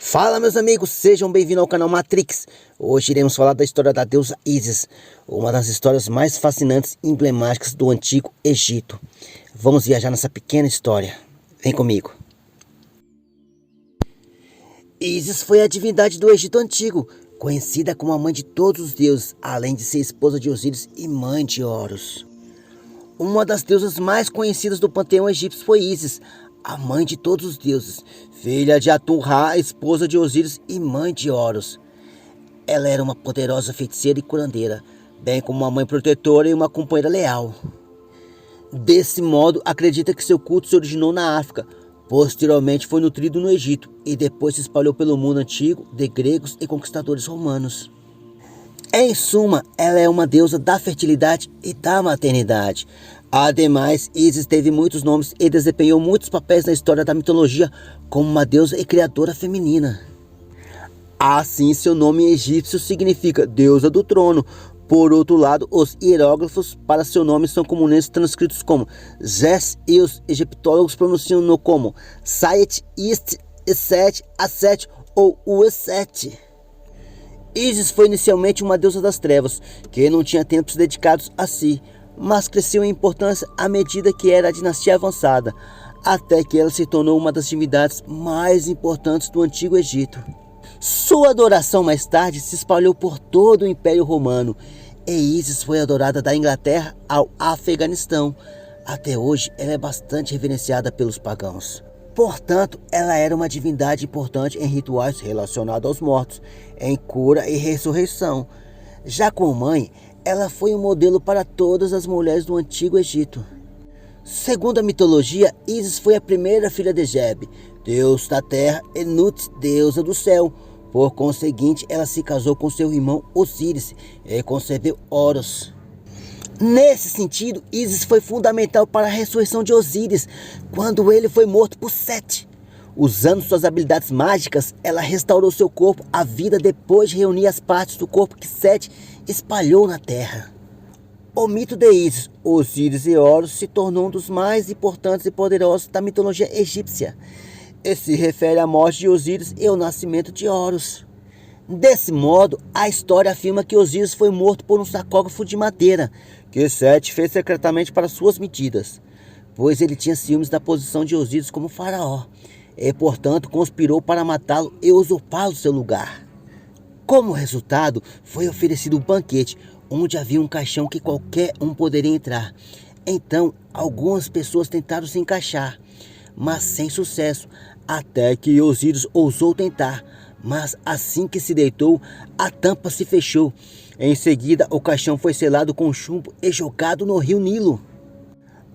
Fala, meus amigos, sejam bem-vindos ao canal Matrix. Hoje iremos falar da história da deusa Ísis, uma das histórias mais fascinantes e emblemáticas do Antigo Egito. Vamos viajar nessa pequena história. Vem comigo. Ísis foi a divindade do Egito Antigo, conhecida como a mãe de todos os deuses, além de ser esposa de Osíris e mãe de Horus. Uma das deusas mais conhecidas do panteão egípcio foi Ísis, a mãe de todos os deuses, filha de Atum-Ra, esposa de Osíris e mãe de Horus. Ela era uma poderosa feiticeira e curandeira, bem como uma mãe protetora e uma companheira leal. Desse modo, acredita que seu culto se originou na África, posteriormente foi nutrido no Egito e depois se espalhou pelo mundo antigo de gregos e conquistadores romanos. Em suma, ela é uma deusa da fertilidade e da maternidade. Ademais, Ísis teve muitos nomes e desempenhou muitos papéis na história da mitologia como uma deusa e criadora feminina. Assim, seu nome egípcio significa deusa do trono. Por outro lado, os hieróglifos para seu nome são comumente transcritos como Zes e os egiptólogos pronunciam-no como Sayet, Ist, Eset, Aset ou Ueset. Ísis foi inicialmente uma deusa das trevas, que não tinha tempos dedicados a si, mas cresceu em importância à medida que era a dinastia avançada, até que ela se tornou uma das divindades mais importantes do Antigo Egito. Sua adoração mais tarde se espalhou por todo o Império Romano, e Ísis foi adorada da Inglaterra ao Afeganistão. Até hoje, ela é bastante reverenciada pelos pagãos. Portanto, ela era uma divindade importante em rituais relacionados aos mortos, em cura e ressurreição. Já como mãe, ela foi um modelo para todas as mulheres do Antigo Egito. Segundo a mitologia, Ísis foi a primeira filha de Geb, deus da terra, e Nut, deusa do céu. Por conseguinte, ela se casou com seu irmão Osíris e concebeu Horus. Nesse sentido, Ísis foi fundamental para a ressurreição de Osíris, quando ele foi morto por Sete. Usando suas habilidades mágicas, ela restaurou seu corpo à vida depois de reunir as partes do corpo que Sete espalhou na terra. O mito de Ísis, Osíris e Horus se tornou um dos mais importantes e poderosos da mitologia egípcia. E se refere à morte de Osíris e ao nascimento de Horus. Desse modo, a história afirma que Osíris foi morto por um sarcófago de madeira, que Sete fez secretamente para suas medidas, pois ele tinha ciúmes da posição de Osíris como faraó, e portanto conspirou para matá-lo e usurpá-lo seu lugar. Como resultado, foi oferecido um banquete, onde havia um caixão que qualquer um poderia entrar. Então, algumas pessoas tentaram se encaixar, mas sem sucesso, até que Osíris ousou tentar. Mas assim que se deitou, a tampa se fechou. Em seguida, o caixão foi selado com chumbo e jogado no rio Nilo.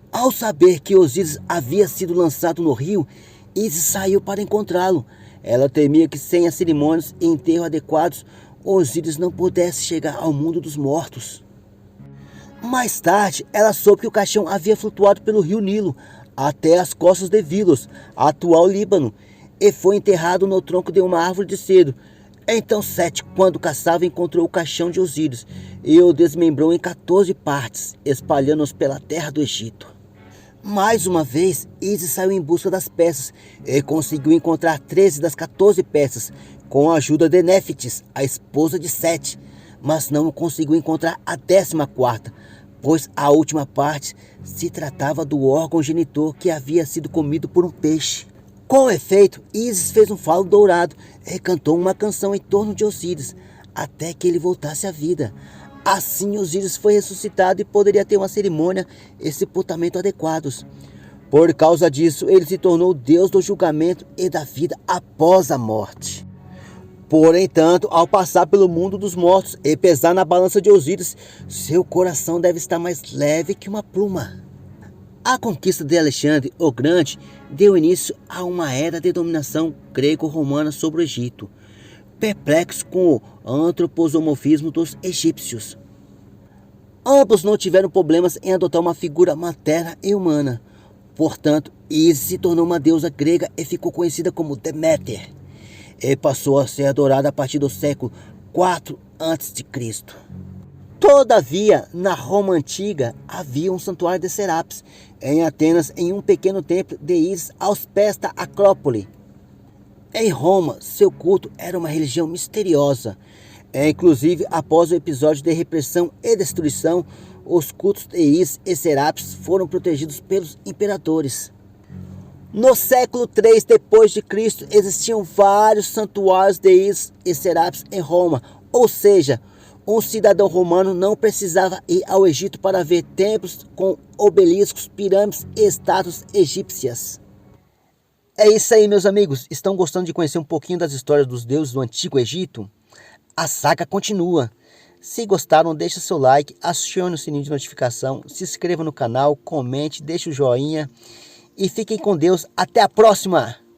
Ao saber que Osíris havia sido lançado no rio, Ísis saiu para encontrá-lo. Ela temia que sem as cerimônias e enterro adequados, Osíris não pudesse chegar ao mundo dos mortos. Mais tarde, ela soube que o caixão havia flutuado pelo rio Nilo até as costas de Vilos, atual Líbano, e foi enterrado no tronco de uma árvore de cedro. Então Sete, quando caçava, encontrou o caixão de Osíris e o desmembrou em 14 partes, espalhando-os pela terra do Egito. Mais uma vez, Ísis saiu em busca das peças e conseguiu encontrar 13 das 14 peças, com a ajuda de Néfitis, a esposa de Sete, mas não conseguiu encontrar a 14ª, pois a última parte se tratava do órgão genitor que havia sido comido por um peixe. Com efeito, Ísis fez um falo dourado e cantou uma canção em torno de Osíris, até que ele voltasse à vida. Assim, Osíris foi ressuscitado e poderia ter uma cerimônia e sepultamento adequados. Por causa disso, ele se tornou deus do julgamento e da vida após a morte. Porém, tanto, ao passar pelo mundo dos mortos e pesar na balança de Osíris, seu coração deve estar mais leve que uma pluma. A conquista de Alexandre o Grande deu início a uma era de dominação grego-romana sobre o Egito, perplexo com o antroposomorfismo dos egípcios. Ambos não tiveram problemas em adotar uma figura materna e humana. Portanto, Ísis se tornou uma deusa grega e ficou conhecida como Deméter, e passou a ser adorada a partir do século IV a.C. Todavia, na Roma antiga, havia um santuário de Serapis, em Atenas, em um pequeno templo de Ísis aos pés da Acrópole. Em Roma, seu culto era uma religião misteriosa. Inclusive, após o episódio de repressão e destruição, os cultos de Is e Serapis foram protegidos pelos imperadores. No século III d.C., existiam vários santuários de Is e Serapis em Roma, ou seja, um cidadão romano não precisava ir ao Egito para ver templos com obeliscos, pirâmides e estátuas egípcias. É isso aí, meus amigos. Estão gostando de conhecer um pouquinho das histórias dos deuses do Antigo Egito? A saga continua. Se gostaram, deixe seu like, acione o sininho de notificação, se inscreva no canal, comente, deixe o joinha e fiquem com Deus. Até a próxima!